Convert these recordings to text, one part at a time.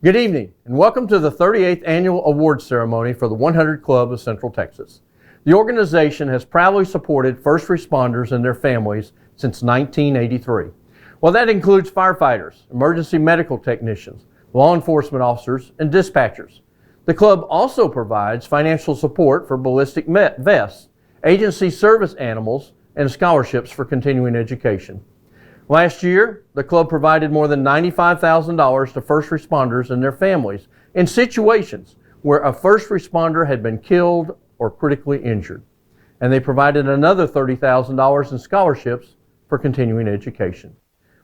Good evening, and welcome to the 38th Annual Awards Ceremony for the 100 Club of Central Texas. The organization has proudly supported first responders and their families since 1983. Well, that includes firefighters, emergency medical technicians, law enforcement officers, and dispatchers. The club also provides financial support for ballistic vests, agency service animals, and scholarships for continuing education. Last year, the club provided more than $95,000 to first responders and their families in situations where a first responder had been killed or critically injured. And they provided another $30,000 in scholarships for continuing education.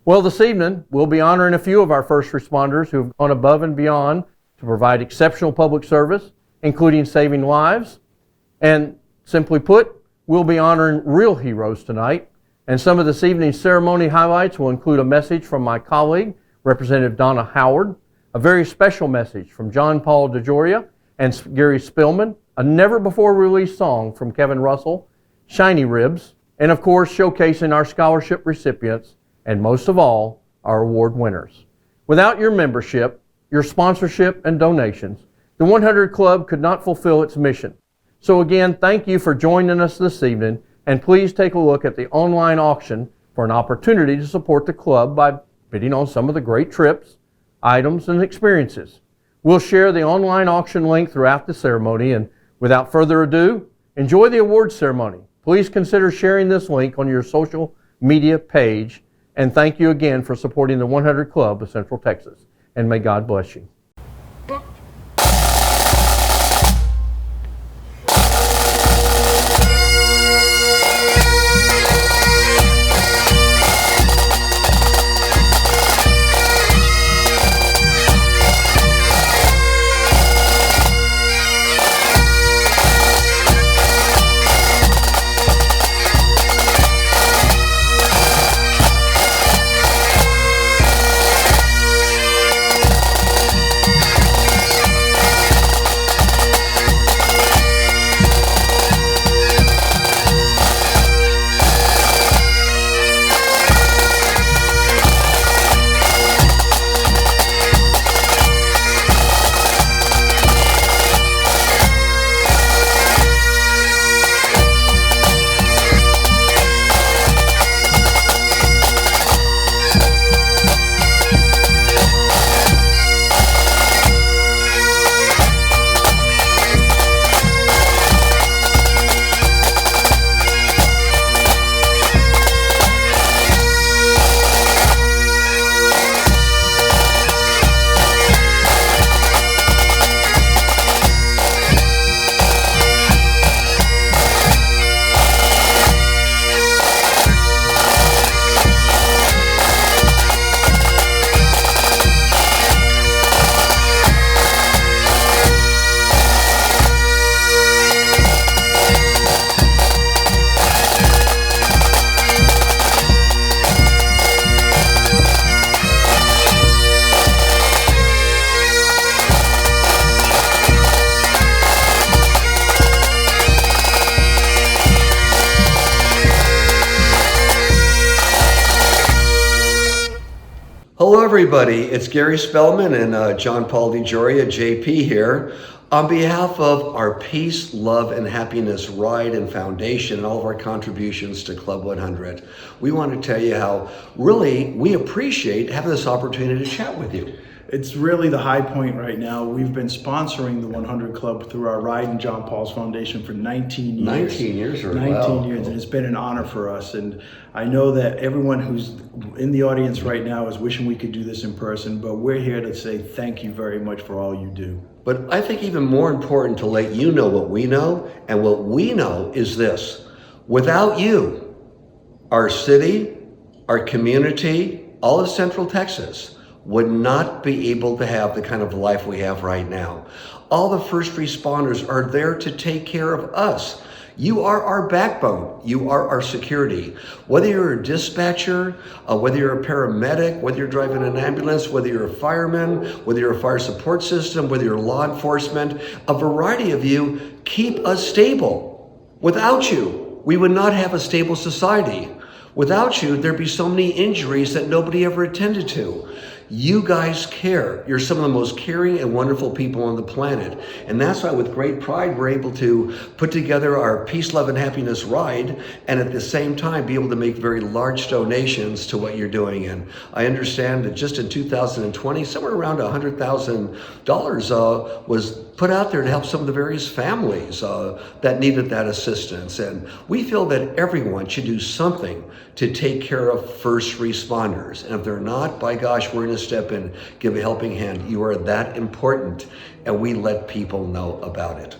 Well, this evening, we'll be honoring a few of our first responders who have gone above and beyond to provide exceptional public service, including saving lives. And simply put, we'll be honoring real heroes tonight. And some of this evening's ceremony highlights will include a message from my colleague, Representative Donna Howard, a very special message from John Paul DeGioia and Gary Spillman, a never-before-released song from Kevin Russell, Shiny Ribs, and of course showcasing our scholarship recipients, and most of all, our award winners. Without your membership, your sponsorship, and donations, the 100 Club could not fulfill its mission. So again, thank you for joining us this evening, and please take a look at the online auction for an opportunity to support the club by bidding on some of the great trips, items, and experiences. We'll share the online auction link throughout the ceremony, and without further ado, enjoy the awards ceremony. Please consider sharing this link on your social media page, and thank you again for supporting the 100 Club of Central Texas, and may God bless you. Hello everybody, it's Gary Spillman and John Paul DeGioia, JP here. On behalf of our Peace, Love, and Happiness Ride and Foundation and all of our contributions to Club 100, we want to tell you how really we appreciate having this opportunity to chat with you. It's really the high point right now. We've been sponsoring the 100 Club through our Ride and John Paul's Foundation for 19 years. 19 years, or 19 wow. years, and it's been an honor for us. And I know that everyone who's in the audience right now is wishing we could do this in person, but we're here to say thank you very much for all you do. But I think even more important to let you know what we know, and what we know is this: without you, our city, our community, all of Central Texas would not be able to have the kind of life we have right now. All the first responders are there to take care of us. You are our backbone. You are our security. Whether you're a dispatcher, whether you're a paramedic, whether you're driving an ambulance, whether you're a fireman, whether you're a fire support system, whether you're law enforcement, a variety of you keep us stable. Without you, we would not have a stable society. Without you, there'd be so many injuries that nobody ever attended to. You guys care. You're some of the most caring and wonderful people on the planet. And that's why with great pride, we're able to put together our Peace, Love, and Happiness ride, and at the same time be able to make very large donations to what you're doing. And I understand that just in 2020, somewhere around $100,000 was put out there to help some of the various families that needed that assistance. And we feel that everyone should do something to take care of first responders. And if they're not, by gosh, we're going to step in, give a helping hand. You are that important, and we let people know about it.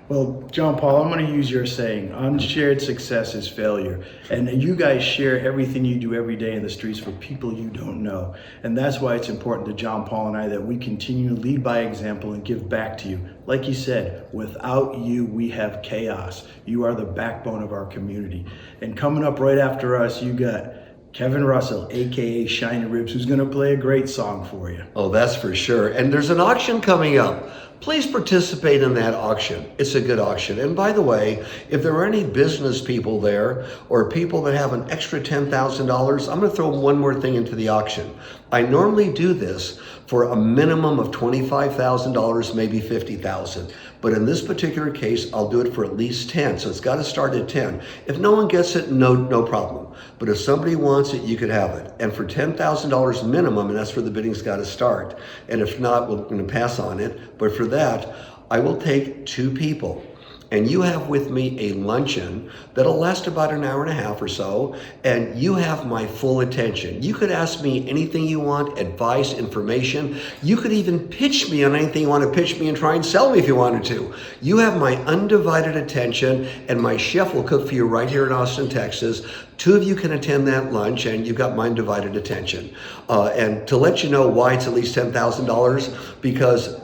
Well, John Paul, I'm going to use your saying, unshared success is failure. And you guys share everything you do every day in the streets for people you don't know. And that's why it's important to John Paul and I that we continue to lead by example and give back to you. Like you said, without you, we have chaos. You are the backbone of our community. And coming up right after us, you got Kevin Russell, aka Shiny Ribs, who's going to play a great song for you. Oh, that's for sure. And there's an auction coming up. Please participate in that auction. It's a good auction. And by the way, if there are any business people there or people that have an extra $10,000, I'm going to throw one more thing into the auction. I normally do this for a minimum of $25,000, maybe $50,000. But in this particular case, I'll do it for at least 10. So it's got to start at 10. If no one gets it, no problem. But if somebody wants it, you could have it. And for $10,000 minimum, and that's where the bidding's got to start. And if not, we're going to pass on it. But for that, I will take 2 people. And you have with me a luncheon that'll last about an hour and a half or so, and you have my full attention. You could ask me anything you want, advice, information. You could even pitch me on anything you want to pitch me and try and sell me if you wanted to. You have my undivided attention, and my chef will cook for you right here in Austin, Texas. 2 of you can attend that lunch, and you've got my undivided attention. And to let you know why it's at least $10,000, because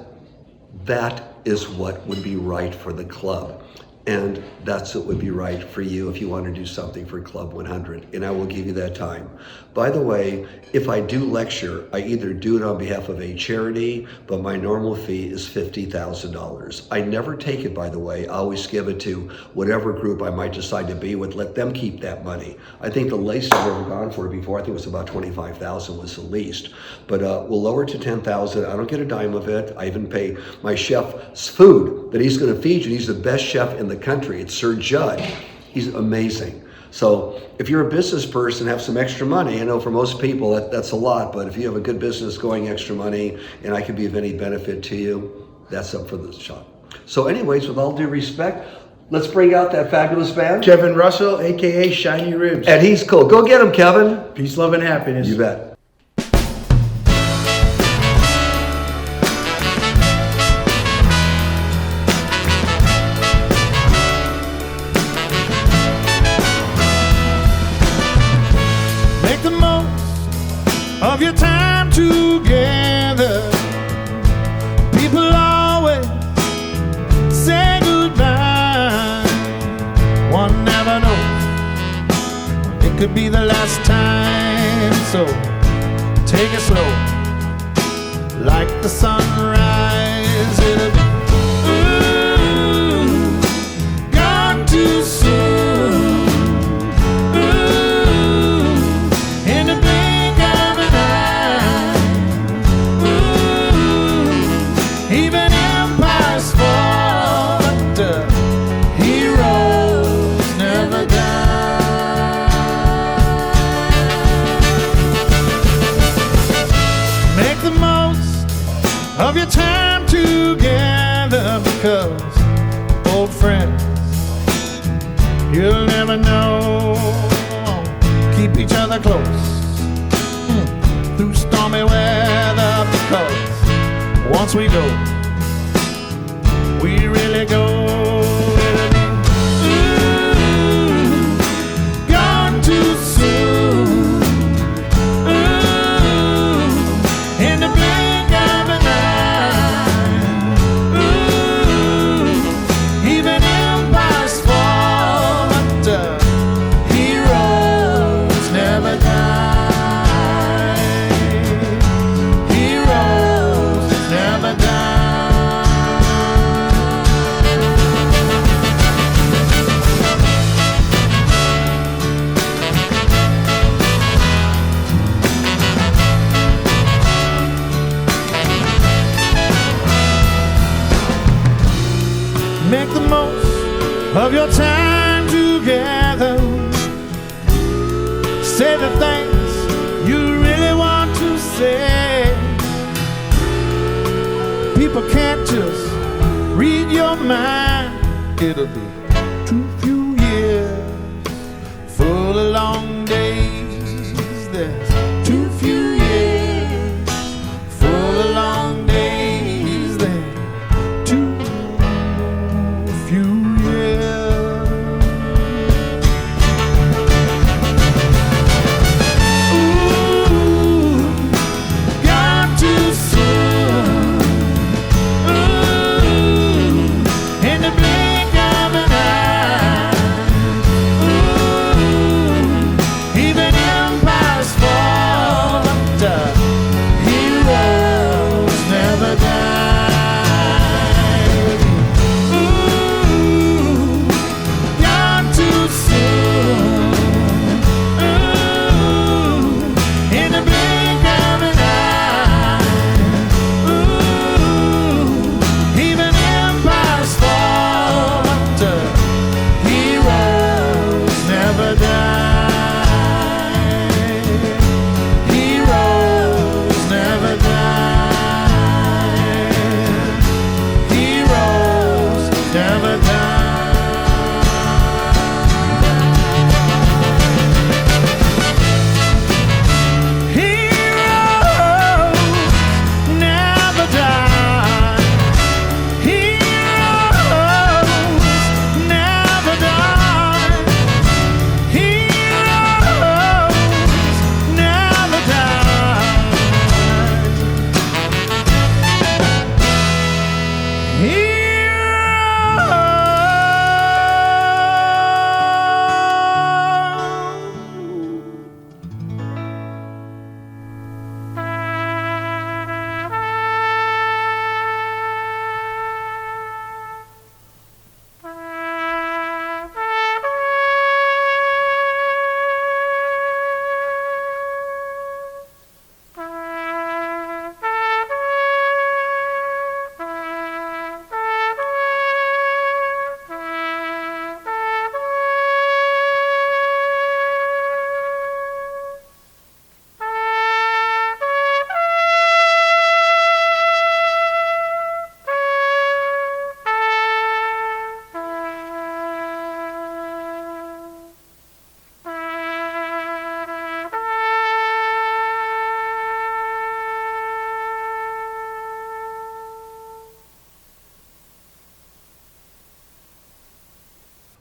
that is what would be right for the club. And that's what would be right for you if you want to do something for Club 100. And I will give you that time. By the way, if I do lecture, I either do it on behalf of a charity, but my normal fee is $50,000. I never take it, by the way. I always give it to whatever group I might decide to be with. Let them keep that money. I think the least I've ever gone for before, I think it was about $25,000 was the least. But we'll lower it to $10,000. I don't get a dime of it. I even pay my chef's food that he's going to feed you. He's the best chef in the country. It's Sir Judd. He's amazing. So if you're a business person, have some extra money. I know for most people that's a lot, but if you have a good business going extra money and I can be of any benefit to you, that's up for the shot. So anyways, with all due respect, let's bring out that fabulous band. Kevin Russell, aka Shiny Ribs. And he's cool. Go get him, Kevin. Peace, love, and happiness. You bet. Of your time together, people always say goodbye. One never knows, it could be the last time. So take it slow, like the sunrise. It'll be gone too soon. Of your time together, because old friends you'll never know. Keep each other close through stormy weather, because once we go, we really go. Gone too soon. In the blink of an of your time together. Say the things you really want to say. People can't just read your mind. It'll be too few years full of long days. There's too few years full of long days. There's too few years. Ooh, gone too soon. Ooh, in the blink of an eye. Ooh, even empires fall, but heroes never die. Ooh, gone too soon. Ooh, in the blink of an eye. Ooh, even empires fall, but heroes never die. Heroes never die. Heroes never die. Heroes never die. Heroes never die. Heroes never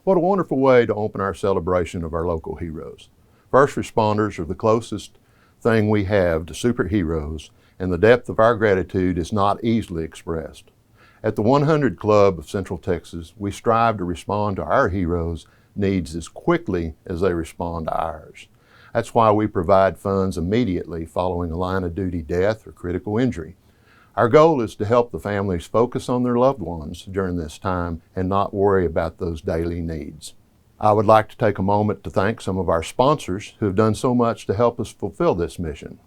What a wonderful way to open our celebration of our local heroes. First responders are the closest thing we have to superheroes, and the depth of our gratitude is not easily expressed. At the 100 Club of Central Texas, we strive to respond to our heroes' needs as quickly as they respond to ours. That's why we provide funds immediately following a line of duty death or critical injury. Our goal is to help the families focus on their loved ones during this time and not worry about those daily needs. I would like to take a moment to thank some of our sponsors who have done so much to help us fulfill this mission.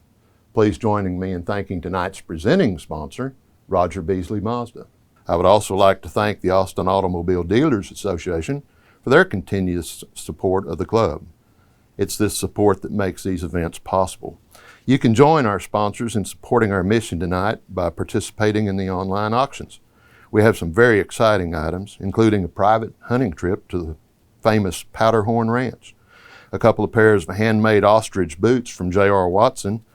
Please join me in thanking tonight's presenting sponsor, Roger Beasley Mazda. I would also like to thank the Austin Automobile Dealers Association for their continuous support of the club. It's this support that makes these events possible. You can join our sponsors in supporting our mission tonight by participating in the online auctions. We have some very exciting items, including a private hunting trip to the famous Powderhorn Ranch, a couple of pairs of handmade ostrich boots from J.R. Watson,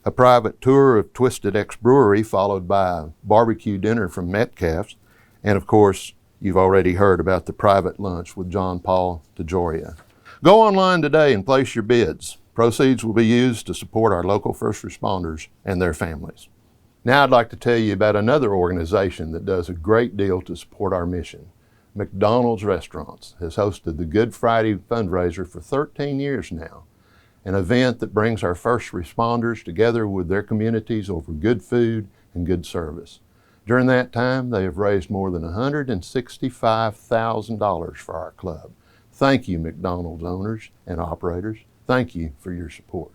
a private tour of Twisted X Brewery followed by a barbecue dinner from Metcalf's, and of course, you've already heard about the private lunch with John Paul DeJoria. Go online today and place your bids. Proceeds will be used to support our local first responders and their families. Now I'd like to tell you about another organization that does a great deal to support our mission. McDonald's Restaurants has hosted the Good Friday fundraiser for 13 years now, an event that brings our first responders together with their communities over good food and good service. During that time, they have raised more than $165,000 for our club. Thank you, McDonald's owners and operators. Thank you for your support.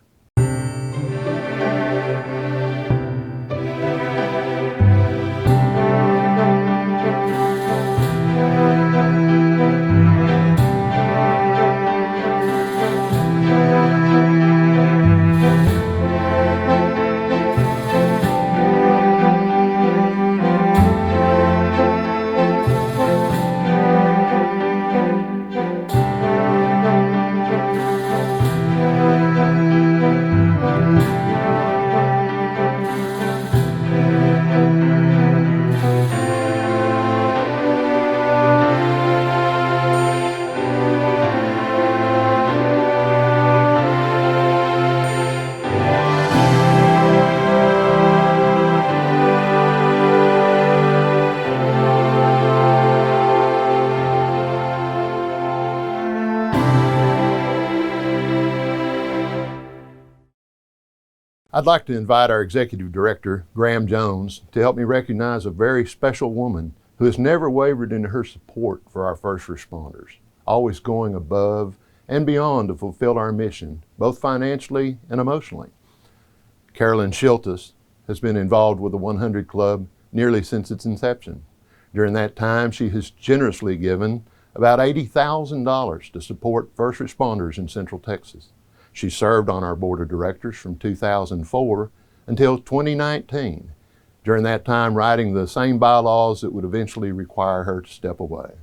I'd like to invite our Executive Director, Graham Jones, to help me recognize a very special woman who has never wavered in her support for our first responders, always going above and beyond to fulfill our mission, both financially and emotionally. Carolyn Schiltis has been involved with the 100 Club nearly since its inception. During that time, she has generously given about $80,000 to support first responders in Central Texas. She served on our board of directors from 2004 until 2019, during that time writing the same bylaws that would eventually require her to step away.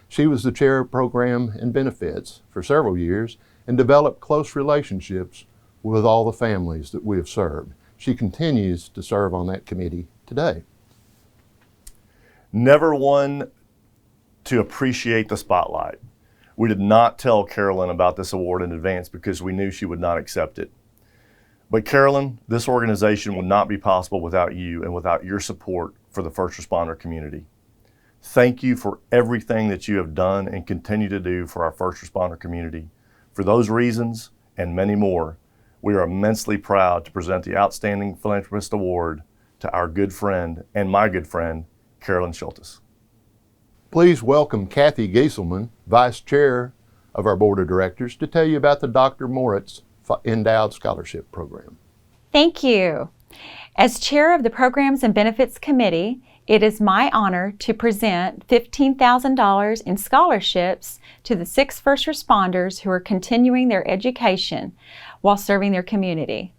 She was the chair of program and benefits for several years and developed close relationships with all the families that we have served. She continues to serve on that committee today. Never one to appreciate the spotlight. We did not tell Carolyn about this award in advance because we knew she would not accept it. But Carolyn, this organization would not be possible without you and without your support for the first responder community. Thank you for everything that you have done and continue to do for our first responder community. For those reasons and many more, we are immensely proud to present the Outstanding Philanthropist Award to our good friend and my good friend, Carolyn Schiltis. Please welcome Kathy Gieselman, Vice Chair of our Board of Directors, to tell you about the Dr. Moritz Endowed Scholarship Program. Thank you. As Chair of the Programs and Benefits Committee, it is my honor to present $15,000 in scholarships to the 6 first responders who are continuing their education while serving their community.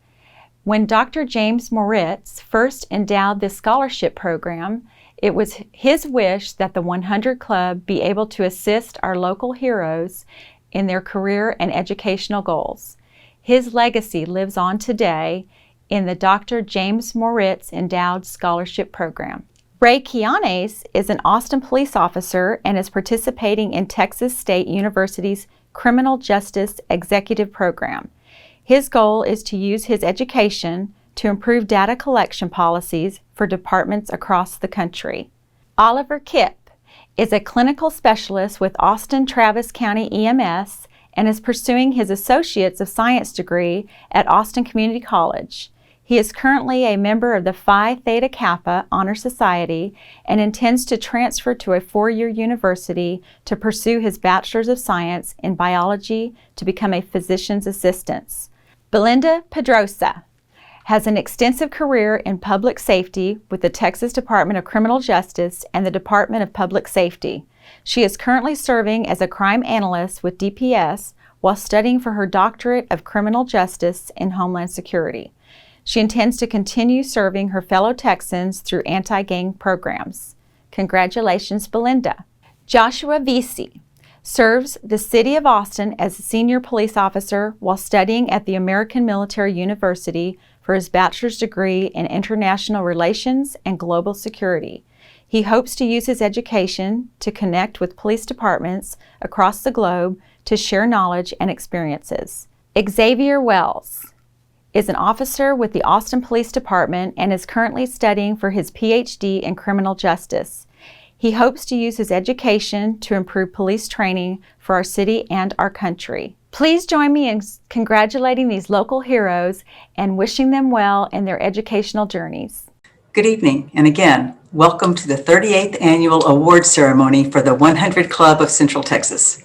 When Dr. James Moritz first endowed this scholarship program, it was his wish that the 100 Club be able to assist our local heroes in their career and educational goals. His legacy lives on today in the Dr. James Moritz Endowed Scholarship Program. Ray Quianes is an Austin police officer and is participating in Texas State University's Criminal Justice Executive Program. His goal is to use his education to improve data collection policies for departments across the country. Oliver Kipp is a clinical specialist with Austin Travis County EMS and is pursuing his Associates of Science degree at Austin Community College. He is currently a member of the Phi Theta Kappa Honor Society and intends to transfer to a 4-year university to pursue his Bachelor's of Science in Biology to become a physician's assistant. Belinda Pedrosa has an extensive career in public safety with the Texas Department of Criminal Justice and the Department of Public Safety. She is currently serving as a crime analyst with DPS while studying for her doctorate of criminal justice in Homeland Security. She intends to continue serving her fellow Texans through anti-gang programs. Congratulations, Belinda. Joshua Vesey serves the City of Austin as a senior police officer while studying at the American Military University for his bachelor's degree in international relations and global security. He hopes to use his education to connect with police departments across the globe to share knowledge and experiences. Xavier Wells is an officer with the Austin Police Department and is currently studying for his PhD in criminal justice. He hopes to use his education to improve police training for our city and our country. Please join me in congratulating these local heroes and wishing them well in their educational journeys. Good evening, and again, welcome to the 38th Annual Award Ceremony for the 100 Club of Central Texas.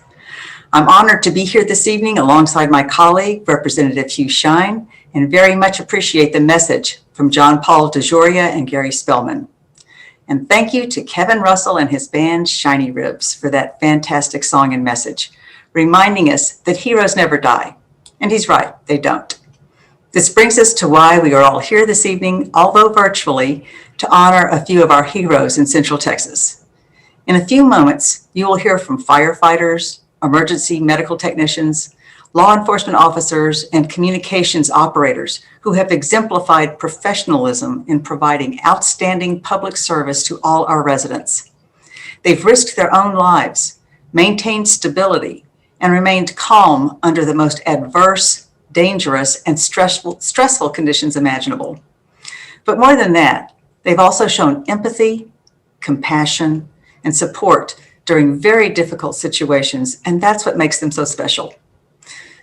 I'm honored to be here this evening alongside my colleague, Representative Hugh Shine, and very much appreciate the message from John Paul DeJoria and Gary Spellman. And thank you to Kevin Russell and his band Shiny Ribs for that fantastic song and message, reminding us that heroes never die. And he's right, they don't. This brings us to why we are all here this evening, although virtually, to honor a few of our heroes in Central Texas. In a few moments, you will hear from firefighters, emergency medical technicians, law enforcement officers, and communications operators who have exemplified professionalism in providing outstanding public service to all our residents. They've risked their own lives, maintained stability, and remained calm under the most adverse, dangerous, and stressful conditions imaginable. But more than that, they've also shown empathy, compassion, and support during very difficult situations, and that's what makes them so special.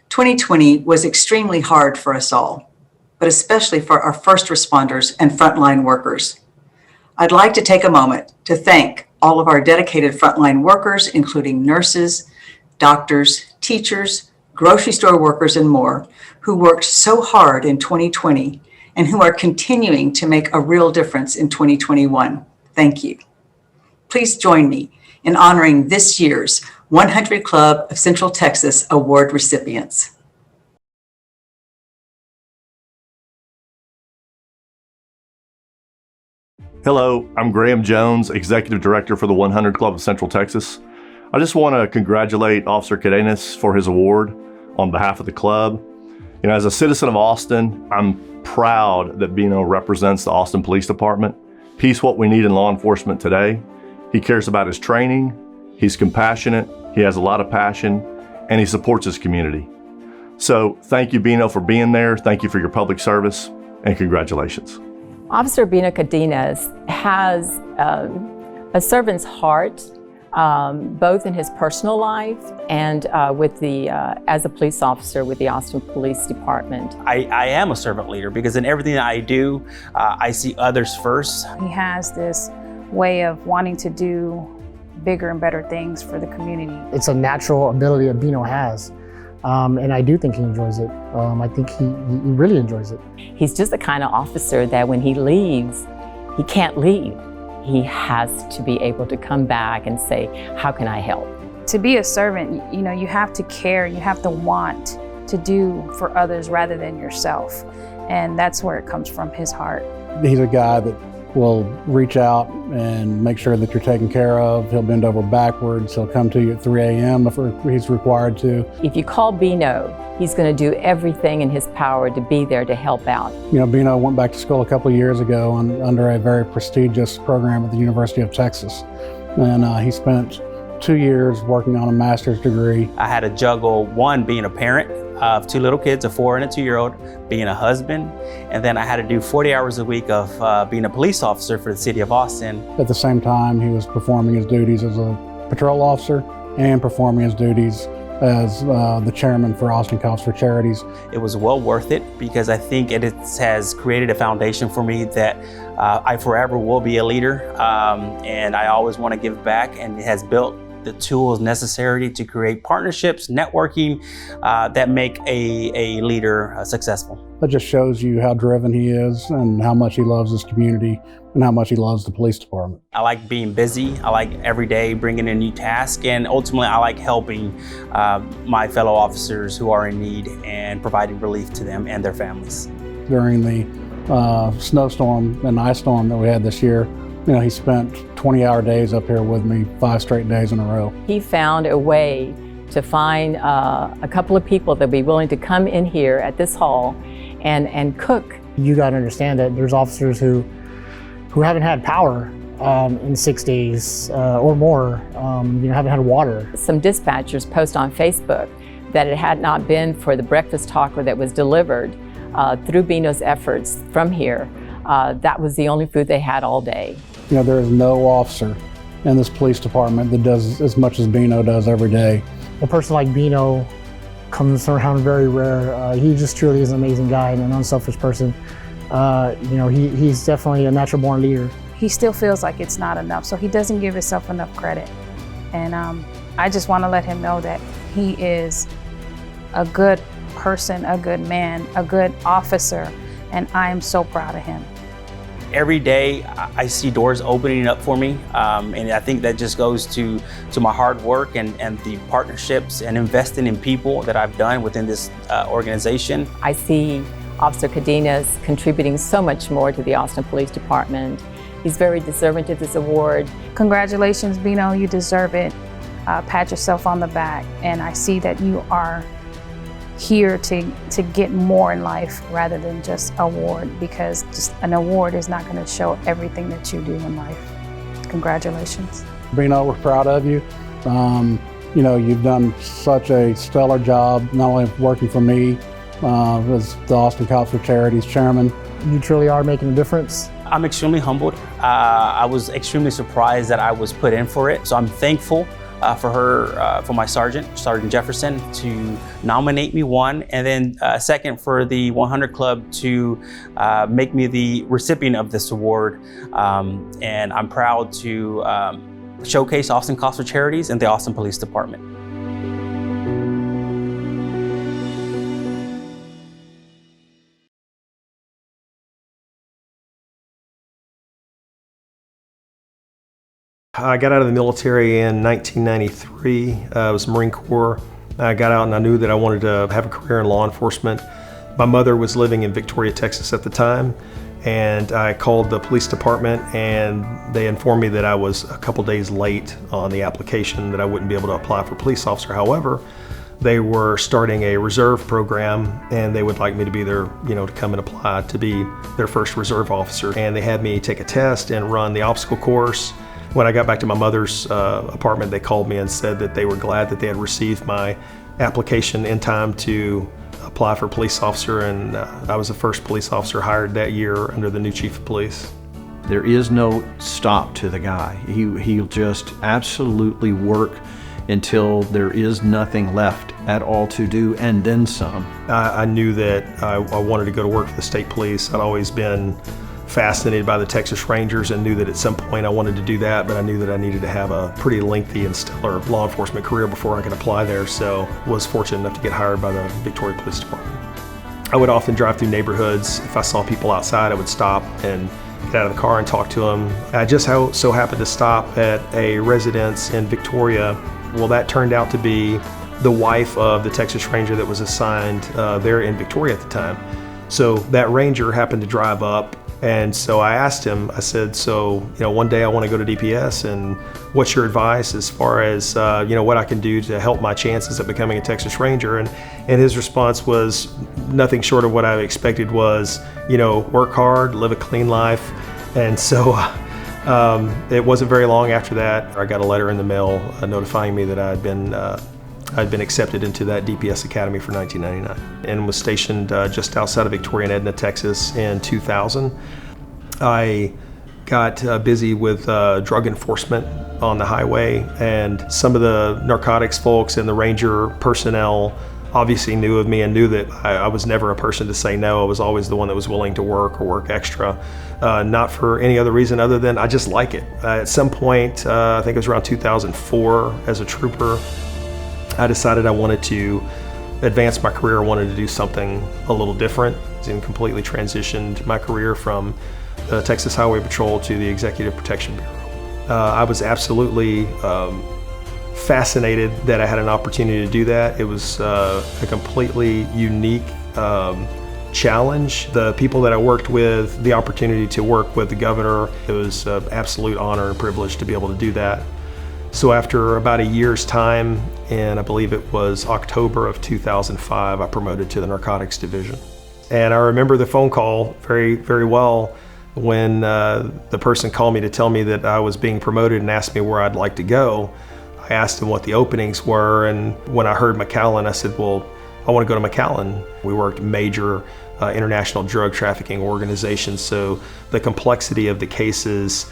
2020 was extremely hard for us all. but especially for our first responders and frontline workers. I'd like to take a moment to thank all of our dedicated frontline workers, including nurses, doctors, teachers, grocery store workers, and more, who worked so hard in 2020 and who are continuing to make a real difference in 2021. Thank you. Please join me in honoring this year's 100 Club of Central Texas Award recipients. Hello, I'm Graham Jones, Executive Director for the 100 Club of Central Texas. I just want to congratulate Officer Cadenas for his award on behalf of the club. You know, as a citizen of Austin, I'm proud that Bino represents the Austin Police Department. He's what we need in law enforcement today. He cares about his training, he's compassionate, he has a lot of passion, and he supports his community. So thank you, Bino, for being there. Thank you for your public service, and congratulations. Officer Bino Cadenas has a servant's heart, both in his personal life and as a police officer with the Austin Police Department. I am a servant leader because in everything that I do, I see others first. He has this way of wanting to do bigger and better things for the community. It's a natural ability that Bino has. And I do think he enjoys it. I think he really enjoys it. He's just the kind of officer that when he leaves, he can't leave. He has to be able to come back and say, how can I help? To be a servant, you know, you have to care, you have to want to do for others rather than yourself. And that's where it comes from, his heart. He's a guy that will reach out and make sure that you're taken care of. He'll bend over backwards. He'll come to you at 3 a.m. if he's required to. If you call Bino, he's going to do everything in his power to be there to help out. You know, Bino went back to school a couple of years ago under a very prestigious program at the University of Texas. And he spent 2 years working on a master's degree. I had to juggle, one, being a parent of 2 little kids, a 4 and a 2-year-old, being a husband, and then I had to do 40 hours a week of being a police officer for the city of Austin. At the same time, he was performing his duties as a patrol officer and performing his duties as the chairman for Austin Cops for Charities. It was well worth it because I think it has created a foundation for me that I forever will be a leader, and I always want to give back, and it has built the tools necessary to create partnerships, networking that make a leader successful. That just shows you how driven he is and how much he loves his community and how much he loves the police department. I like being busy. I like every day bringing a new task, and ultimately I like helping my fellow officers who are in need and providing relief to them and their families. During the snowstorm and ice storm that we had this year, you know, he spent 20-hour days up here with me 5 straight days in a row. He found a way to find a couple of people that would be willing to come in here at this hall and cook. You got to understand that there's officers who haven't had power in 6 days or more, haven't had water. Some dispatchers post on Facebook that it had not been for the breakfast taco that was delivered through Bino's efforts from here, that was the only food they had all day. You know, there is no officer in this police department that does as much as Bino does every day. A person like Bino comes around very rare. He just truly is an amazing guy and an unselfish person. He's definitely a natural born leader. He still feels like it's not enough, so he doesn't give himself enough credit. And I just want to let him know that he is a good person, a good man, a good officer, and I am so proud of him. Every day I see doors opening up for me, and I think that just goes to my hard work and the partnerships and investing in people that I've done within this organization. I see Officer Cadenas contributing so much more to the Austin Police Department. He's very deserving of this award. Congratulations, Bino, you deserve it. Pat yourself on the back, and I see that you are here to get more in life rather than just award, because just an award is not going to show everything that you do in life. Congratulations. Bino, we're proud of you. You've done such a stellar job, not only working for me as the Austin Cops for Charities chairman. You truly are making a difference. I'm extremely humbled. I was extremely surprised that I was put in for it, so I'm thankful for my Sergeant Jefferson, to nominate me, one, and then second for the 100 Club to make me the recipient of this award. And I'm proud to showcase Austin Cause for Charities and the Austin Police Department. I got out of the military in 1993. I was Marine Corps. I got out and I knew that I wanted to have a career in law enforcement. My mother was living in Victoria, Texas at the time, and I called the police department and they informed me that I was a couple days late on the application, that I wouldn't be able to apply for police officer. However, they were starting a reserve program and they would like me to be there, to come and apply to be their first reserve officer. And they had me take a test and run the obstacle course. When I got back to my mother's apartment, they called me and said that they were glad that they had received my application in time to apply for police officer, and I was the first police officer hired that year under the new chief of police. There is no stop to the guy. He'll just absolutely work until there is nothing left at all to do, and then some. I knew that I wanted to go to work for the state police. I'd always been fascinated by the Texas Rangers and knew that at some point I wanted to do that, but I knew that I needed to have a pretty lengthy and stellar law enforcement career before I could apply there, so was fortunate enough to get hired by the Victoria Police Department. I would often drive through neighborhoods. If I saw people outside, I would stop and get out of the car and talk to them. I just so happened to stop at a residence in Victoria. Well, that turned out to be the wife of the Texas Ranger that was assigned there in Victoria at the time. So that Ranger happened to drive up. And so I asked him, I said, so, one day I want to go to DPS, and what's your advice as far as, what I can do to help my chances of becoming a Texas Ranger? And his response was nothing short of what I expected was, work hard, live a clean life. And so it wasn't very long after that, I got a letter in the mail notifying me that I'd been accepted into that DPS Academy for 1999 and was stationed just outside of Victoria and Edna, Texas in 2000. I got busy with drug enforcement on the highway, and some of the narcotics folks and the Ranger personnel obviously knew of me and knew that I was never a person to say no. I was always the one that was willing to work or work extra, not for any other reason other than I just like it. At some point, I think it was around 2004, as a trooper, I decided I wanted to advance my career. I wanted to do something a little different, and completely transitioned my career from the Texas Highway Patrol to the Executive Protection Bureau. I was absolutely fascinated that I had an opportunity to do that. It was a completely unique challenge. The people that I worked with, the opportunity to work with the governor, it was an absolute honor and privilege to be able to do that. So after about a year's time, and I believe it was October of 2005, I promoted to the narcotics division. And I remember the phone call very, very well when the person called me to tell me that I was being promoted and asked me where I'd like to go. I asked him what the openings were, and when I heard McAllen, I said, well, I want to go to McAllen. We worked major international drug trafficking organizations, so the complexity of the cases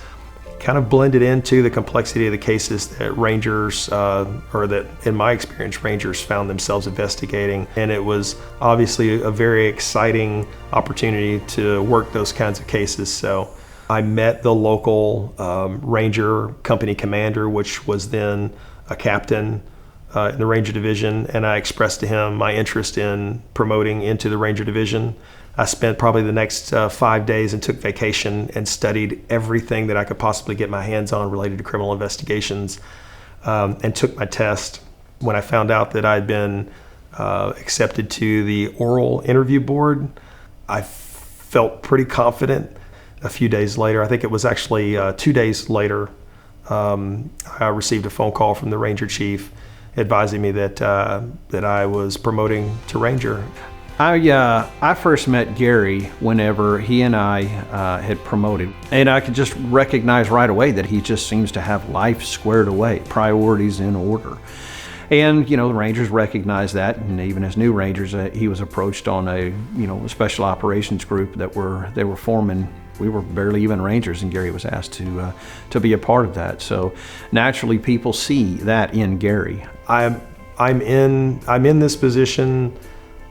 kind of blended into the complexity of the cases that Rangers, or that in my experience, Rangers found themselves investigating. And it was obviously a very exciting opportunity to work those kinds of cases. So I met the local Ranger company commander, which was then a captain in the Ranger Division, and I expressed to him my interest in promoting into the Ranger Division. I spent probably the next 5 days and took vacation and studied everything that I could possibly get my hands on related to criminal investigations, and took my test. When I found out that I'd been accepted to the oral interview board, I felt pretty confident. A few days later, I think it was actually 2 days later, I received a phone call from the Ranger chief advising me that I was promoting to Ranger. I first met Gary whenever he and I had promoted, and I could just recognize right away that he just seems to have life squared away, priorities in order. And the Rangers recognized that, and even as new Rangers, he was approached on a special operations group that they were forming We were barely even Rangers, and Gary was asked to be a part of that. So naturally, people see that in Gary. I'm in this position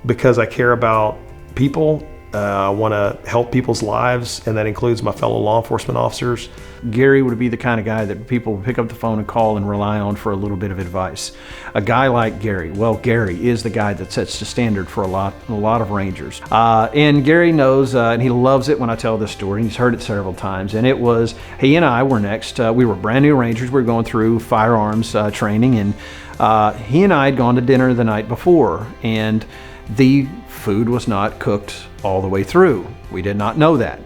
because I care about people. I want to help people's lives, and that includes my fellow law enforcement officers. Gary would be the kind of guy that people would pick up the phone and call and rely on for a little bit of advice. A guy like Gary, well, Gary is the guy that sets the standard for a lot of Rangers. And Gary knows, and he loves it when I tell this story. He's heard it several times. And it was, he and I were next. We were brand new Rangers. We were going through firearms training, and he and I had gone to dinner the night before, and the food was not cooked all the way through. We did not know that.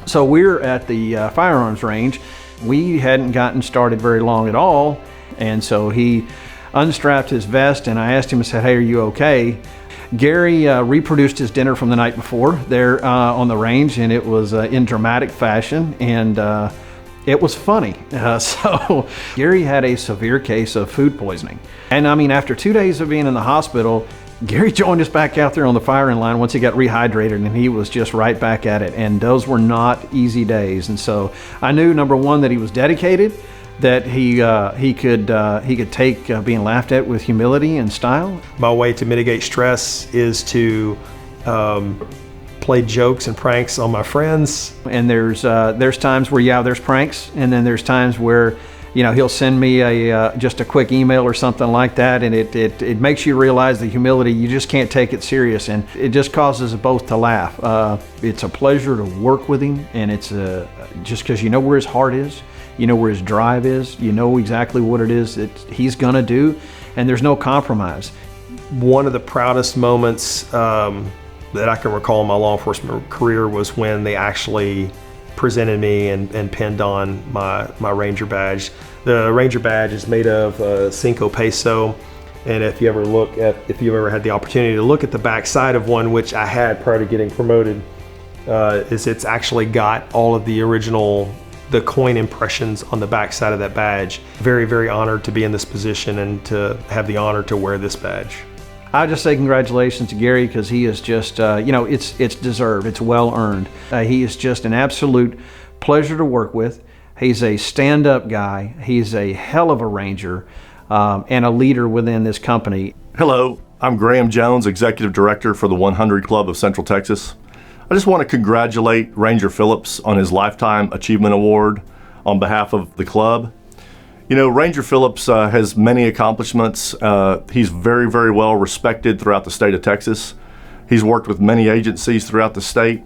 So we're at the firearms range. We hadn't gotten started very long at all, and so he unstrapped his vest, and I asked him, I said, "Hey, are you okay?" Gary reproduced his dinner from the night before there on the range, and it was in dramatic fashion, and it was funny. So Gary had a severe case of food poisoning. And I mean, after 2 days of being in the hospital, Gary joined us back out there on the firing line once he got rehydrated, and he was just right back at it. And those were not easy days. And so I knew, number one, that he was dedicated, that he could take being laughed at with humility and style. My way to mitigate stress is to play jokes and pranks on my friends. And there's times where, there's pranks, and then there's times where, he'll send me just a quick email or something like that, and it makes you realize the humility. You just can't take it serious, and it just causes us both to laugh. It's a pleasure to work with him, and it's just because you know where his heart is, you know where his drive is, you know exactly what it is that he's gonna do, and there's no compromise. One of the proudest moments that I can recall in my law enforcement career was when they actually presented me and pinned on my Ranger badge. The Ranger badge is made of 5 peso, and if you ever had the opportunity to look at the back side of one, which I had prior to getting promoted, it's actually got all of the coin impressions on the back side of that badge. Very, very honored to be in this position and to have the honor to wear this badge. I just say congratulations to Gary, because he is just, it's deserved, it's well earned. He is just an absolute pleasure to work with. He's a stand-up guy. He's a hell of a Ranger and a leader within this company. Hello, I'm Graham Jones, Executive Director for the 100 Club of Central Texas. I just want to congratulate Ranger Phillips on his Lifetime Achievement Award on behalf of the club. Ranger Phillips has many accomplishments. He's very, very well respected throughout the state of Texas. He's worked with many agencies throughout the state.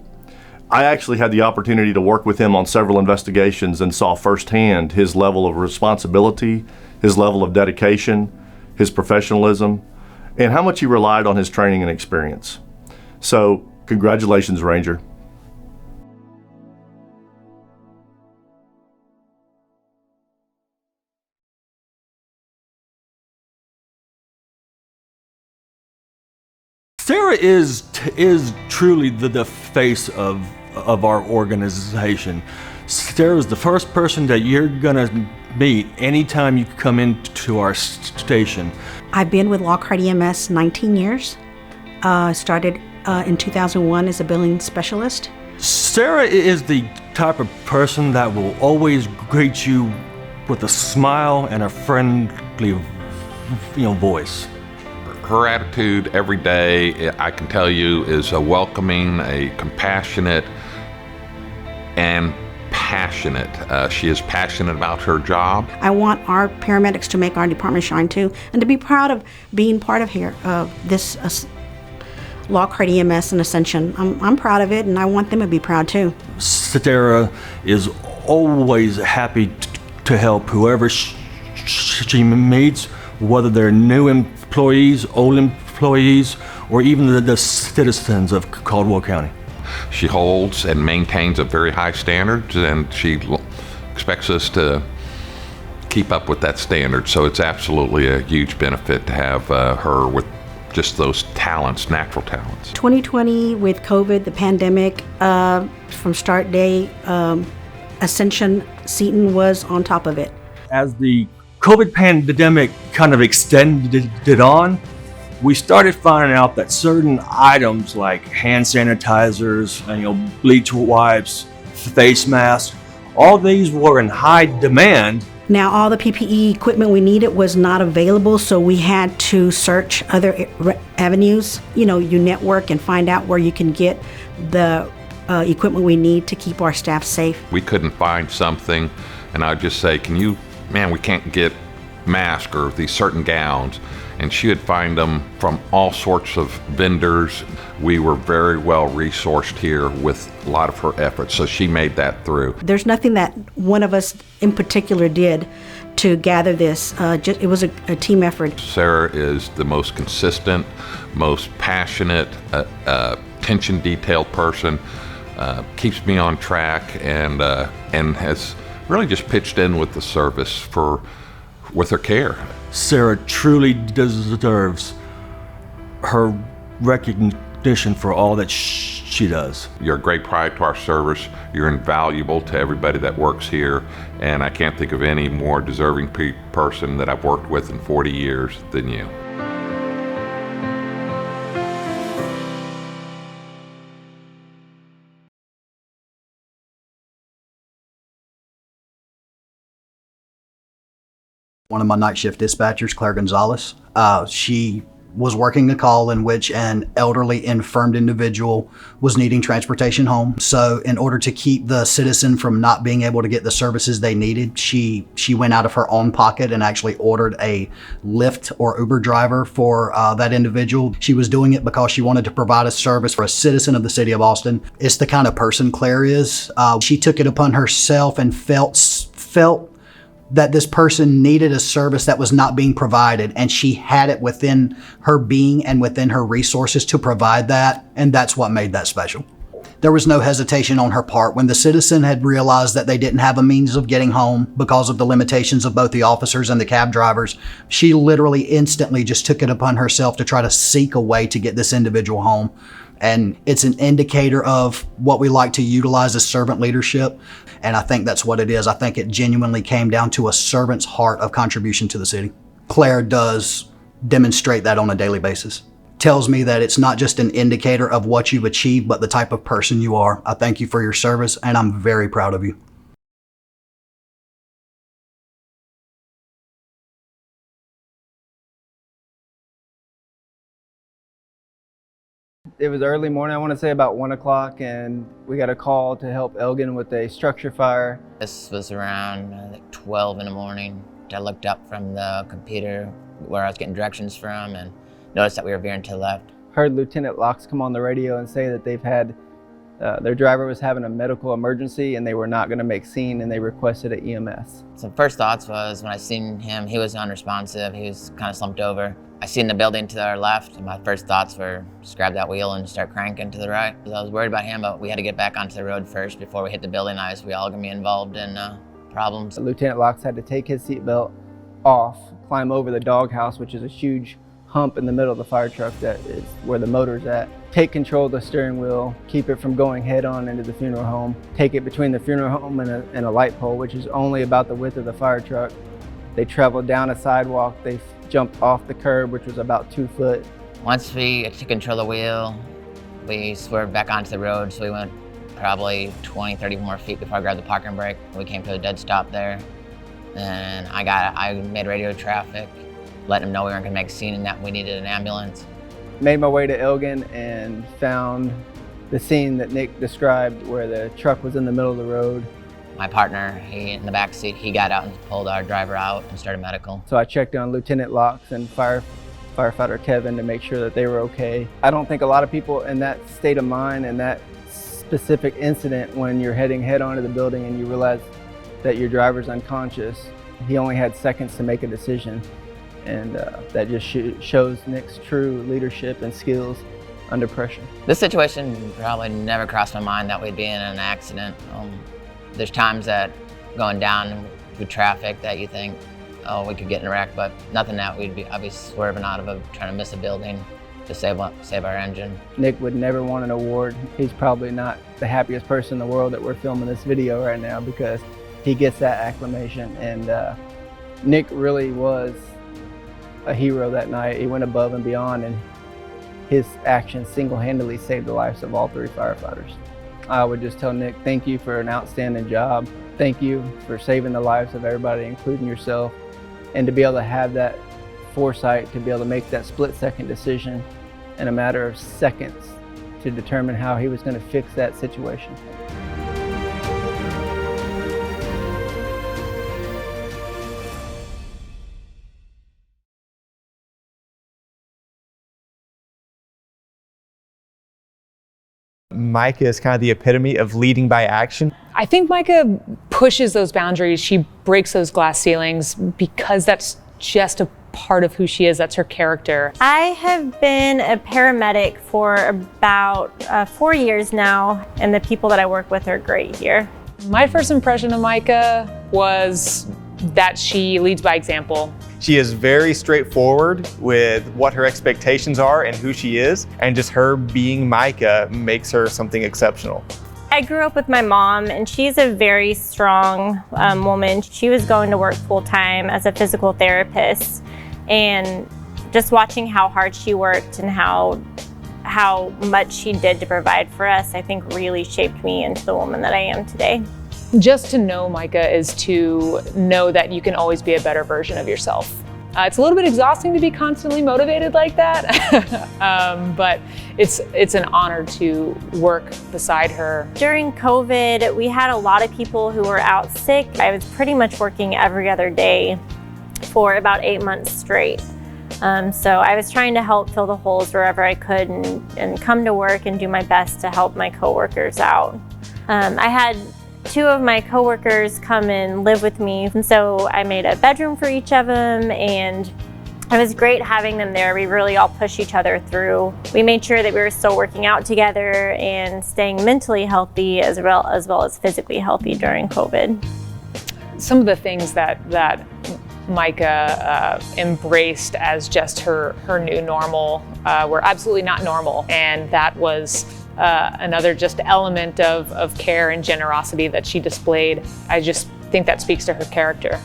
I actually had the opportunity to work with him on several investigations and saw firsthand his level of responsibility, his level of dedication, his professionalism, and how much he relied on his training and experience. So, congratulations, Ranger. Sarah is truly the face of our organization. Sarah's the first person that you're gonna meet anytime you come into our station. I've been with Lockhart EMS 19 years. Started in 2001 as a billing specialist. Sarah is the type of person that will always greet you with a smile and a friendly, voice. Her attitude every day, I can tell you, is a welcoming, a compassionate, and passionate. She is passionate about her job. I want our paramedics to make our department shine too, and to be proud of being part of this Lockhart EMS and Ascension. I'm proud of it, and I want them to be proud too. Sarah is always happy to help whoever she meets, whether they're new employees, old employees, or even the citizens of Caldwell County. She holds and maintains a very high standard, and she expects us to keep up with that standard. So it's absolutely a huge benefit to have her with just those talents, natural talents. 2020 with COVID, the pandemic, from start day, Ascension Seton was on top of it. As the COVID pandemic kind of extended on, we started finding out that certain items like hand sanitizers, bleach wipes, face masks, all these were in high demand. Now, all the PPE equipment we needed was not available, so we had to search other avenues. You network and find out where you can get the equipment we need to keep our staff safe. We couldn't find something, and I'd just say, we can't get masks or these certain gowns. And she would find them from all sorts of vendors. We were very well resourced here with a lot of her efforts, so she made that through. There's nothing that one of us in particular did to gather this. It was a team effort. Sarah is the most consistent, most passionate, attention-detailed person, keeps me on track, and has really just pitched in with the service with her care. Sarah truly deserves her recognition for all that she does. You're a great pride to our service. You're invaluable to everybody that works here, and I can't think of any more deserving person that I've worked with in 40 years than you. One of my night shift dispatchers, Claire Gonzalez, she was working a call in which an elderly infirmed individual was needing transportation home. So in order to keep the citizen from not being able to get the services they needed, she went out of her own pocket and actually ordered a Lyft or Uber driver for that individual. She was doing it because she wanted to provide a service for a citizen of the city of Austin. It's the kind of person Claire is. She took it upon herself and felt that this person needed a service that was not being provided, and she had it within her being and within her resources to provide that, and that's what made that special. There was no hesitation on her part. When the citizen had realized that they didn't have a means of getting home because of the limitations of both the officers and the cab drivers, she literally instantly just took it upon herself to try to seek a way to get this individual home. And it's an indicator of what we like to utilize as servant leadership. And I think that's what it is. I think it genuinely came down to a servant's heart of contribution to the city. Claire does demonstrate that on a daily basis. Tells me that it's not just an indicator of what you've achieved, but the type of person you are. I thank you for your service, and I'm very proud of you. It was early morning, I want to say about 1 o'clock, and we got a call to help Elgin with a structure fire. This was around 12 in the morning. I looked up from the computer where I was getting directions from and noticed that we were veering to the left. Heard Lieutenant Locks come on the radio and say that they've had, their driver was having a medical emergency and they were not going to make scene, and they requested an EMS. So first thoughts was when I seen him, he was unresponsive, he was kind of slumped over. I seen the building to our left, and my first thoughts were just grab that wheel and start cranking to the right. I was worried about him, but we had to get back onto the road first before we hit the building. We all gonna be involved in problems. Lieutenant Locks had to take his seatbelt off, climb over the doghouse, which is a huge hump in the middle of the fire truck that is where the motor's at. Take control of the steering wheel, keep it from going head on into the funeral home. Take it between the funeral home and a light pole, which is only about the width of the fire truck. They traveled down a sidewalk. They jumped off the curb, which was about 2 foot. Once we took control of the wheel, we swerved back onto the road, so we went probably 20, 30 more feet before I grabbed the parking brake. We came to a dead stop there, and I made radio traffic, letting them know we weren't gonna make a scene and that we needed an ambulance. Made my way to Elgin and found the scene that Nick described, where the truck was in the middle of the road. My partner, he in the back seat, he got out and pulled our driver out and started medical. So I checked on Lieutenant Locks and firefighter Kevin to make sure that they were okay. I don't think a lot of people in that state of mind and that specific incident, when you're heading head on to the building and you realize that your driver's unconscious, he only had seconds to make a decision. And that just shows Nick's true leadership and skills under pressure. This situation probably never crossed my mind that we'd be in an accident. There's times that going down through traffic that you think, oh, we could get in a wreck, but nothing that I'd be swerving out of trying to miss a building to save our engine. Nick would never want an award. He's probably not the happiest person in the world that we're filming this video right now, because he gets that acclamation. And Nick really was a hero that night. He went above and beyond, and his actions single-handedly saved the lives of all 3 firefighters. I would just tell Nick, thank you for an outstanding job. Thank you for saving the lives of everybody, including yourself. And to be able to have that foresight, to be able to make that split-second decision in a matter of seconds to determine how he was going to fix that situation. Micah is kind of the epitome of leading by action. I think Micah pushes those boundaries. She breaks those glass ceilings because that's just a part of who she is. That's her character. I have been a paramedic for about 4 years now, and the people that I work with are great here. My first impression of Micah was that she leads by example. She is very straightforward with what her expectations are and who she is, and just her being Micah makes her something exceptional. I grew up with my mom, and she's a very strong woman. She was going to work full-time as a physical therapist, and just watching how hard she worked and how much she did to provide for us, I think really shaped me into the woman that I am today. Just to know Micah is to know that you can always be a better version of yourself. It's a little bit exhausting to be constantly motivated like that, but it's an honor to work beside her. During COVID, we had a lot of people who were out sick. I was pretty much working every other day for about 8 months straight. So I was trying to help fill the holes wherever I could and come to work and do my best to help my coworkers out. I had 2 of my coworkers come and live with me, and so I made a bedroom for each of them, and it was great having them there. We really all pushed each other through. We made sure that we were still working out together and staying mentally healthy as well as physically healthy during COVID. Some of the things that Micah embraced as just her new normal were absolutely not normal, and that was another just element of care and generosity that she displayed. I just think that speaks to her character.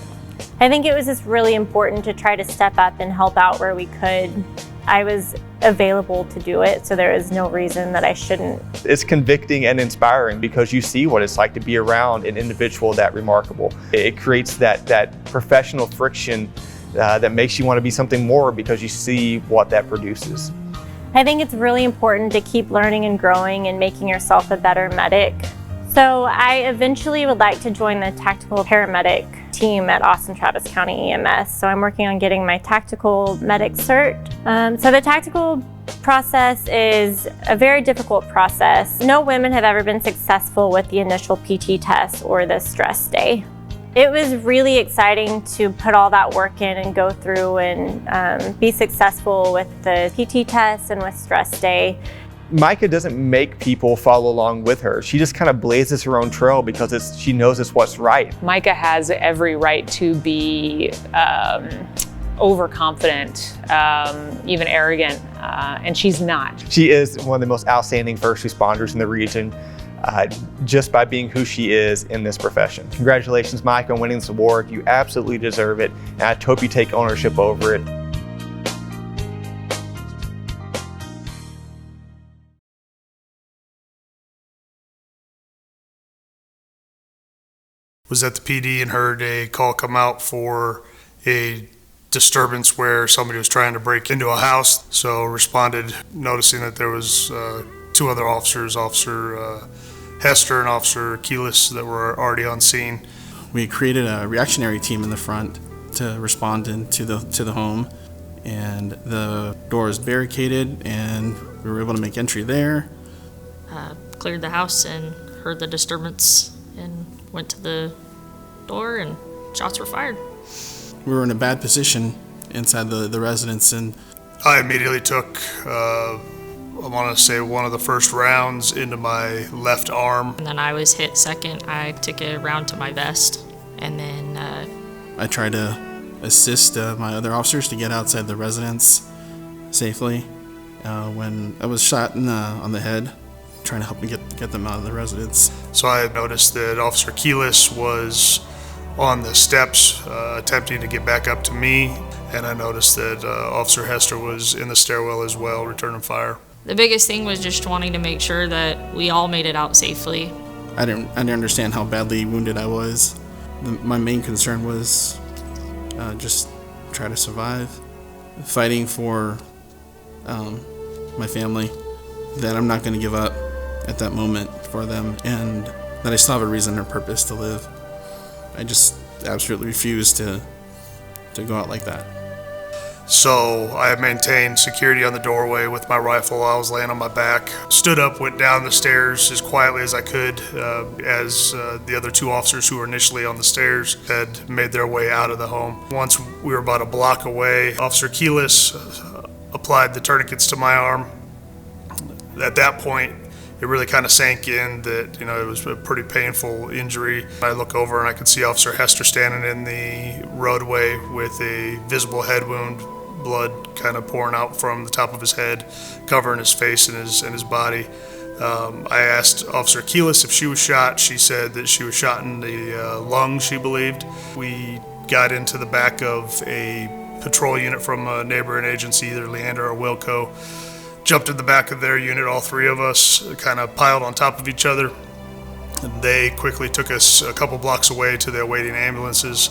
I think it was just really important to try to step up and help out where we could. I was available to do it, so there is no reason that I shouldn't. It's convicting and inspiring because you see what it's like to be around an individual that remarkable. It creates that professional friction that makes you want to be something more because you see what that produces. I think it's really important to keep learning and growing and making yourself a better medic. So I eventually would like to join the tactical paramedic team at Austin Travis County EMS. So I'm working on getting my tactical medic cert. So the tactical process is a very difficult process. No women have ever been successful with the initial PT test or the stress day. It was really exciting to put all that work in and go through and be successful with the PT test and with stress day. Micah doesn't make people follow along with her. She just kind of blazes her own trail because she knows it's what's right. Micah has every right to be overconfident, even arrogant, and she's not. She is one of the most outstanding first responders in the region. Just by being who she is in this profession. Congratulations, Micah, on winning this award. You absolutely deserve it, and I hope you take ownership over it. Was at the PD and heard a call come out for a disturbance where somebody was trying to break into a house. So responded, noticing that there was 2 other officers, Officer Hester and Officer Keelis, that were already on scene. We created a reactionary team in the front to respond into the home, and the door was barricaded, and we were able to make entry there. Cleared the house and heard the disturbance and went to the door, and shots were fired. We were in a bad position inside the residence, and I immediately took I want to say one of the first rounds into my left arm. And then I was hit second. I took a round to my vest, and then I tried to assist my other officers to get outside the residence safely when I was shot on the head, trying to help me get them out of the residence. So I had noticed that Officer Keelis was on the steps attempting to get back up to me, and I noticed that Officer Hester was in the stairwell as well, returning fire. The biggest thing was just wanting to make sure that we all made it out safely. I didn't understand how badly wounded I was. My main concern was just try to survive, fighting for my family, that I'm not going to give up at that moment for them, and that I still have a reason or purpose to live. I just absolutely refused to go out like that. So I maintained security on the doorway with my rifle. I was laying on my back, stood up, went down the stairs as quietly as I could as the other two officers who were initially on the stairs had made their way out of the home. Once we were about a block away, Officer Keyless applied the tourniquets to my arm. At that point, it really kind of sank in that, it was a pretty painful injury. I look over and I could see Officer Hester standing in the roadway with a visible head wound, blood kind of pouring out from the top of his head, covering his face and his body. I asked Officer Keyless if she was shot. She said that she was shot in the lung, she believed. We got into the back of a patrol unit from a neighboring agency, either Leander or Wilco. Jumped in the back of their unit, all three of us kind of piled on top of each other. They quickly took us a couple blocks away to the awaiting ambulances,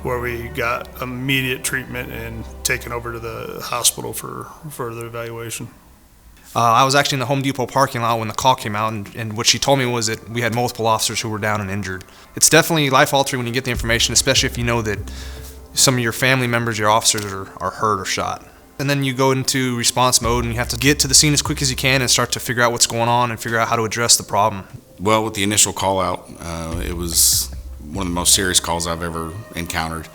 where we got immediate treatment and taken over to the hospital for further evaluation. I was actually in the Home Depot parking lot when the call came out, and what she told me was that we had multiple officers who were down and injured. It's definitely life-altering when you get the information, especially if you know that some of your family members, your officers, are hurt or shot. And then you go into response mode and you have to get to the scene as quick as you can and start to figure out what's going on and figure out how to address the problem. Well, with the initial call out, it was one of the most serious calls I've ever encountered,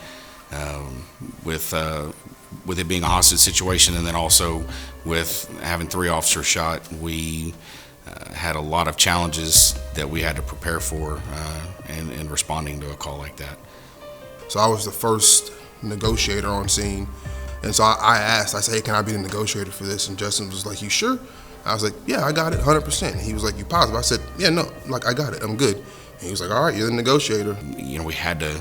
with it being a hostage situation, and then also with having 3 officers shot. We had a lot of challenges that we had to prepare for in responding to a call like that. So I was the first negotiator on scene. And so I asked, I said, hey, can I be the negotiator for this? And Justin was like, you sure? I was like, yeah, I got it, 100%. And he was like, you positive? I said, yeah, no, I got it, I'm good. And he was like, all right, you're the negotiator. We had to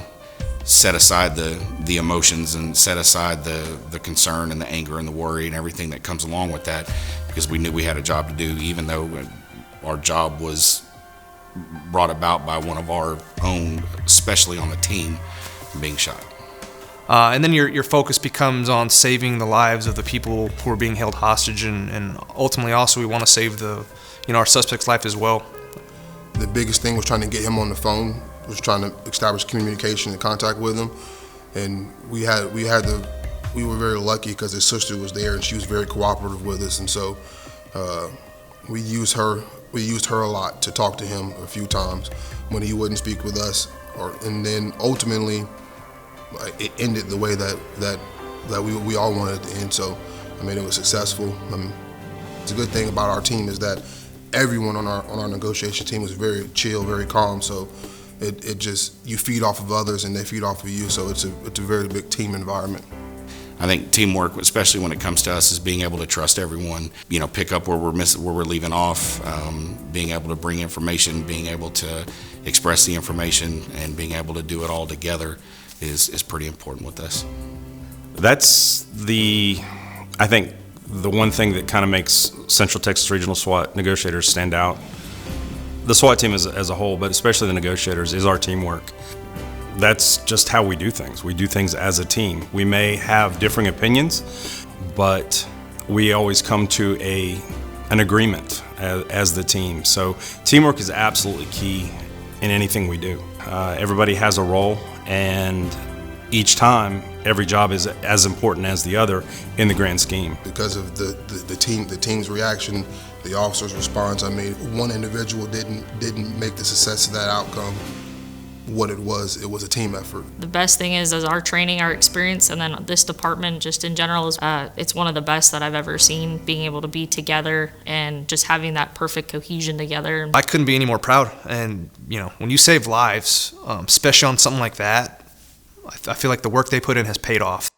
set aside the emotions and set aside the concern and the anger and the worry and everything that comes along with that, because we knew we had a job to do, even though our job was brought about by one of our own, especially on the team, being shot. And then your focus becomes on saving the lives of the people who are being held hostage, and ultimately also we want to save our suspect's life as well. The biggest thing was trying to get him on the phone, was trying to establish communication and contact with him, and we were very lucky because his sister was there and she was very cooperative with us, and so we used her a lot to talk to him a few times when he wouldn't speak with us, and then ultimately it ended the way that we all wanted it to end. So it was successful. It's a good thing about our team is that everyone on our negotiation team was very chill, very calm. So it just, you feed off of others and they feed off of you. So it's a very big team environment. I think teamwork, especially when it comes to us, is being able to trust everyone. Pick up where we're leaving off, being able to bring information, being able to express the information, and being able to do it all together is pretty important with us. That's I think the one thing that kind of makes Central Texas Regional SWAT negotiators stand out. The SWAT team as a whole, but especially the negotiators, is our teamwork. That's just how we do things. We do things as a team. We may have differing opinions, but we always come to an agreement as the team. So teamwork is absolutely key in anything we do. Everybody has a role, and each time, every job is as important as the other in the grand scheme. Because of the team's reaction, the officer's response, one individual didn't make the success of that outcome what it was. It was a team effort. The best thing is our training, our experience, and then this department just in general is it's one of the best that I've ever seen, being able to be together and just having that perfect cohesion together. I couldn't be any more proud. And when you save lives, especially on something like that, I feel like the work they put in has paid off.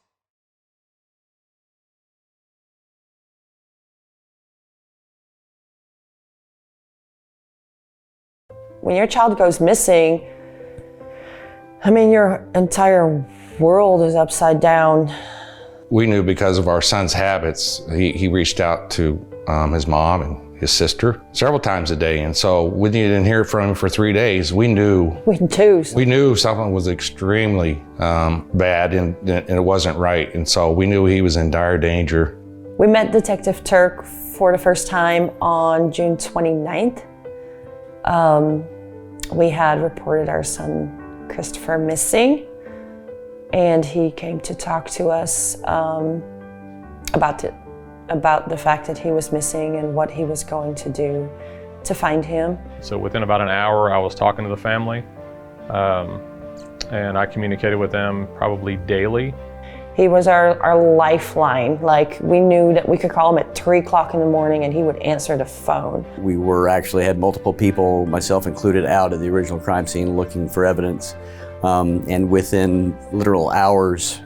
When your child goes missing, I mean, your entire world is upside down. We knew because of our son's habits, he reached out to his mom and his sister several times a day. And so when you didn't hear from him for 3 days, we knew something was extremely bad and it wasn't right. And so we knew he was in dire danger. We met Detective Turk for the first time on June 29th. We had reported our son Christopher missing, and he came to talk to us about the fact that he was missing and what he was going to do to find him. So within about an hour, I was talking to the family, and I communicated with them probably daily. He was our lifeline. Like, we knew that we could call him at 3 o'clock in the morning and he would answer the phone. We had multiple people, myself included, out at the original crime scene looking for evidence. And within literal hours,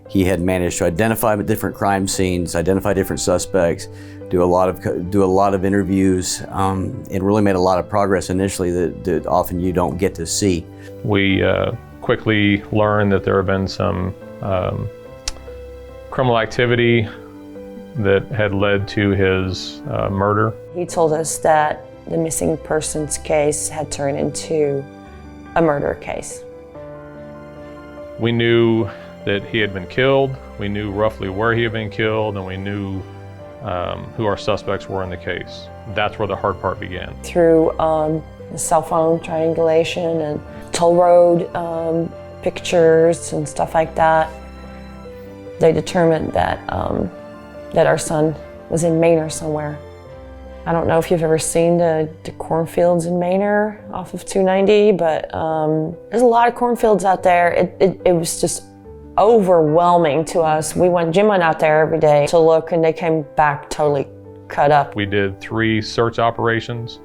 he had managed to identify different crime scenes, identify different suspects, do a lot of interviews, and really made a lot of progress initially that often you don't get to see. We quickly learned that there had been some criminal activity that had led to his murder. He told us that the missing persons case had turned into a murder case. We knew that he had been killed, we knew roughly where he had been killed, and we knew who our suspects were in the case. That's where the hard part began. Through the cell phone triangulation and toll road pictures and stuff like that, they determined that that our son was in Manor somewhere. I don't know if you've ever seen the cornfields in Manor off of 290, but there's a lot of cornfields out there. It was just overwhelming to us. Jim went out there every day to look, and they came back totally cut up. We did 3 search operations,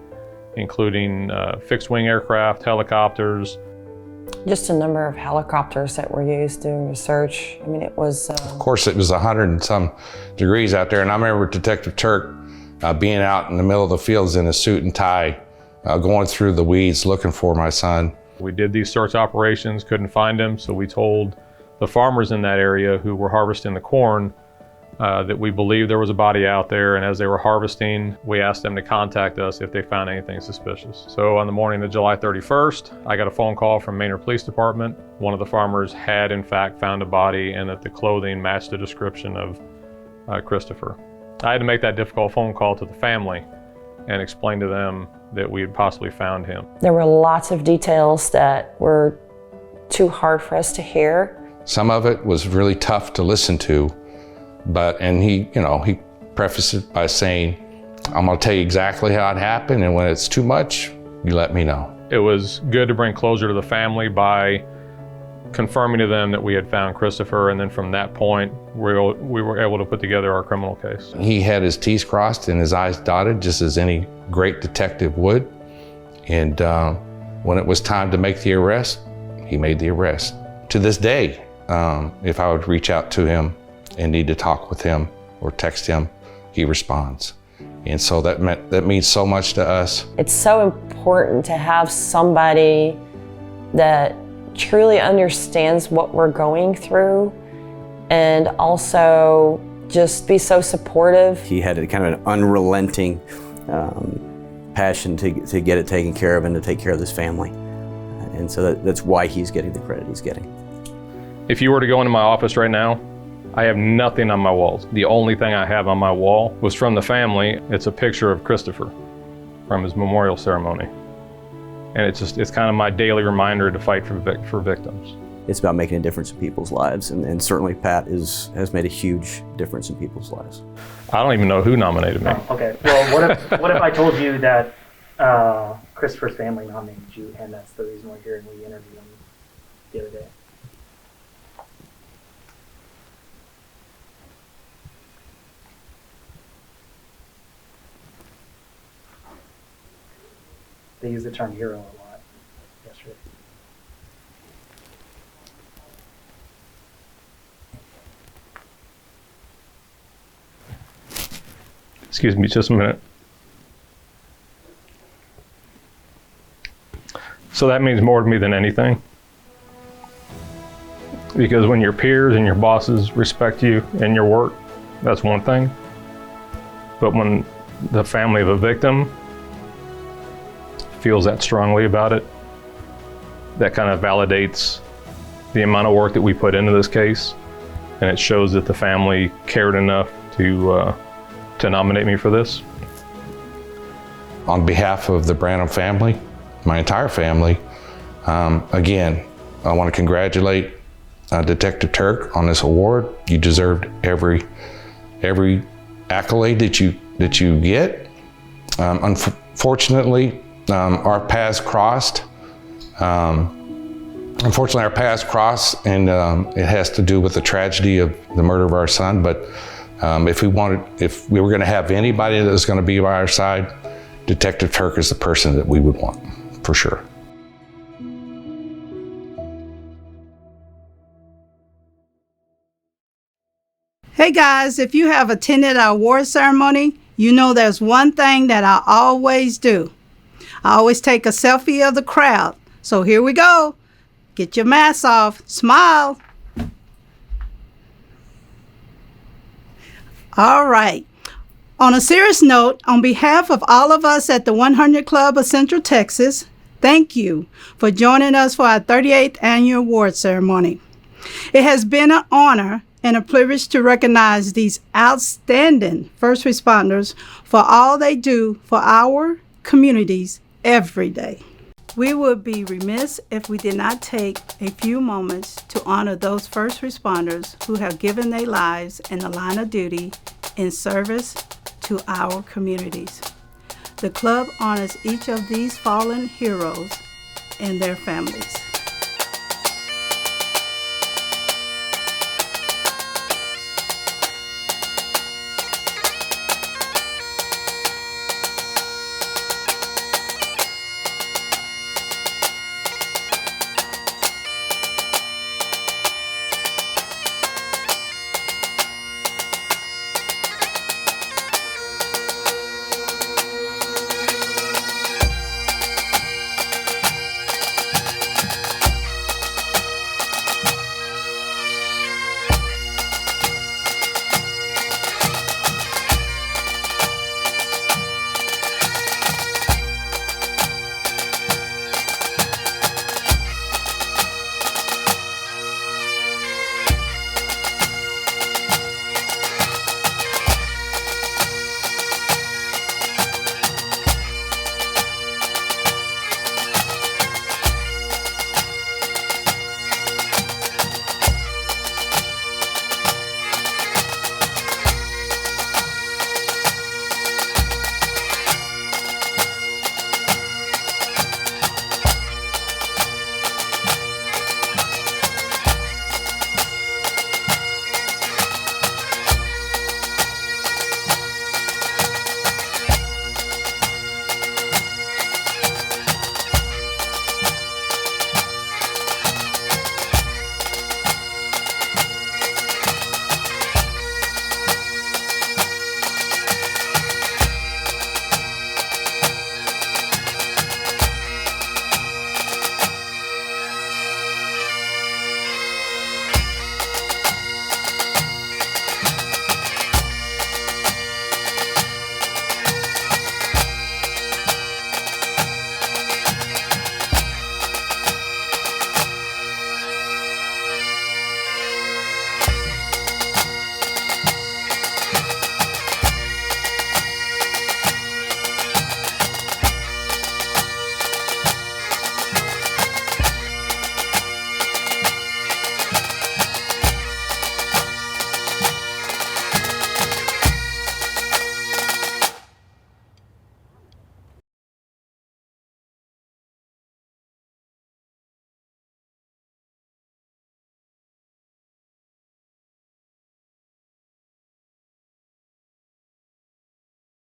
including fixed-wing aircraft, helicopters. Just a number of helicopters that were used doing the search. I mean, it was... Of course, it was 100 and some degrees out there, and I remember Detective Turk being out in the middle of the fields in a suit and tie, going through the weeds looking for my son. We did these search operations, couldn't find him, so we told the farmers in that area who were harvesting the corn that we believed there was a body out there, and as they were harvesting, we asked them to contact us if they found anything suspicious. So on the morning of July 31st, I got a phone call from Manor Police Department. One of the farmers had in fact found a body and that the clothing matched the description of Christopher. I had to make that difficult phone call to the family and explain to them that we had possibly found him. There were lots of details that were too hard for us to hear. Some of it was really tough to listen to, and he prefaced it by saying, I'm gonna tell you exactly how it happened, and when it's too much, you let me know. It was good to bring closure to the family by confirming to them that we had found Christopher, and then from that point, we were able to put together our criminal case. He had his T's crossed and his I's dotted, just as any great detective would. And when it was time to make the arrest, he made the arrest. To this day, if I would reach out to him and need to talk with him or text him, he responds. And so that means so much to us. It's so important to have somebody that truly understands what we're going through and also just be so supportive. He had a kind of an unrelenting passion to get it taken care of and to take care of this family. And so that's why he's getting the credit he's getting. If you were to go into my office right now, I have nothing on my walls. The only thing I have on my wall was from the family. It's a picture of Christopher from his memorial ceremony. And it's kind of my daily reminder to fight for victims. It's about making a difference in people's lives, and certainly Pat has made a huge difference in people's lives. I don't even know who nominated me. Okay, well, what if I told you that Christopher's family nominated you, and that's the reason we're here and we interviewed him the other day? They use the term hero a lot yesterday. Excuse me just a minute. So that means more to me than anything. Because when your peers and your bosses respect you and your work, that's one thing. But when the family of a victim feels that strongly about it, that kind of validates the amount of work that we put into this case, and it shows that the family cared enough to nominate me for this. On behalf of the Branham family, my entire family, again, I want to congratulate Detective Turk on this award. You deserved every accolade that you get. Unfortunately, our paths crossed. Unfortunately, our paths crossed, and it has to do with the tragedy of the murder of our son. But if we were going to have anybody that was going to be by our side, Detective Turk is the person that we would want, for sure. Hey guys, if you have attended our award ceremony, you know there's one thing that I always do. I always take a selfie of the crowd. So here we go. Get your mask off. Smile. All right. On a serious note, on behalf of all of us at the 100 Club of Central Texas, thank you for joining us for our 38th annual award ceremony. It has been an honor and a privilege to recognize these outstanding first responders for all they do for our communities every day. We would be remiss if we did not take a few moments to honor those first responders who have given their lives in the line of duty in service to our communities. The club honors each of these fallen heroes and their families.